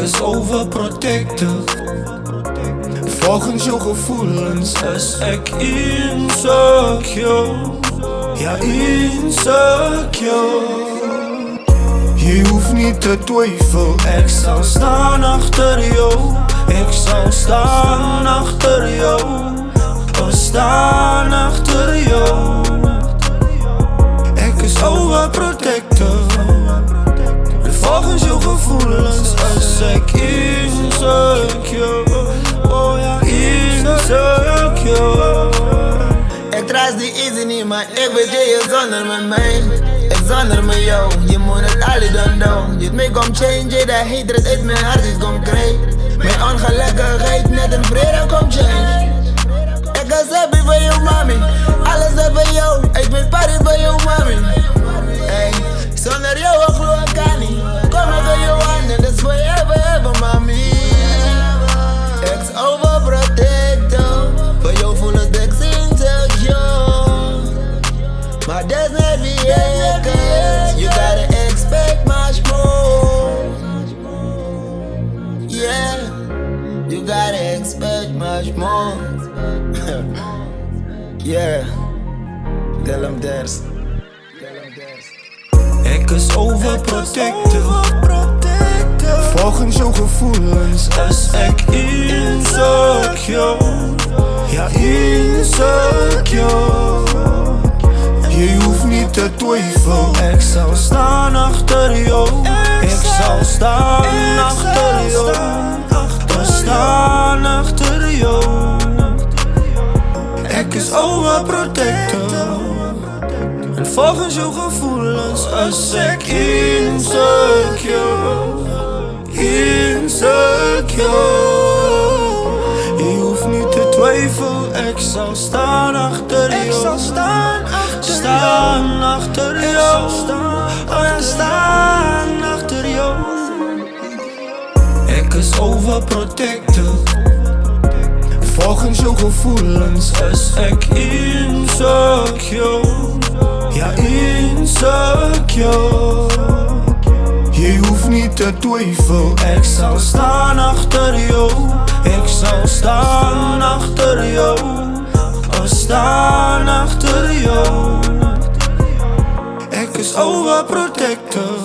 is overprotective. Volgens jouw gevoelens is ek insecure. Ja, insecure. Je hoeft niet te twijfelen, ik zal staan achter jou. Ik zal staan achter jou. We staan achter jou. Ik is overprotective. Volgens jouw gevoelens is ik insecure. Oh ja, insecure. Ik trust die easy niet, maar ik weet je zonder met mij. Ik zonder met jou, je moet het alle doen doen. Je mee komt change, de hatred uit mijn hart is kom krijgen. Mijn ongelijkheid net een vrede komt change. Ik ga happy voor jou mami, alles is voor jou. Ik ben party voor jou mami. Hey, zonder jou ik geloof ik kan niet. Kom ik voor jou aan en dat is forever ever mami. Ik is overprotective, voor jou voel het ik insecure. Maar that's not the end, cause you gotta expect much more. Yeah, you gotta expect much more. Yeah, tell them there's. Ik is overprotective. Volgens jouw gevoelens is ik insecure. Ja, insecure. Je hoeft niet te twijfelen, ik zal staan achter jou. Ik zal staan achter jou. We staan achter jou. Ik is overprotective. En volgens jouw gevoelens is ik insecure. Insecure. Je hoeft niet te twijfelen, ik zal staan achter jou. Ik zal staan achter jou. Oh ja, staan achter jou. Ik is overprotective. Volgens jouw gevoelens is ik insecure. Ja, insecure. Je hoeft niet te twijfelen, ik zal staan achter jou. Ik zal staan achter jou. We staan achter jou. Ik is overprotective.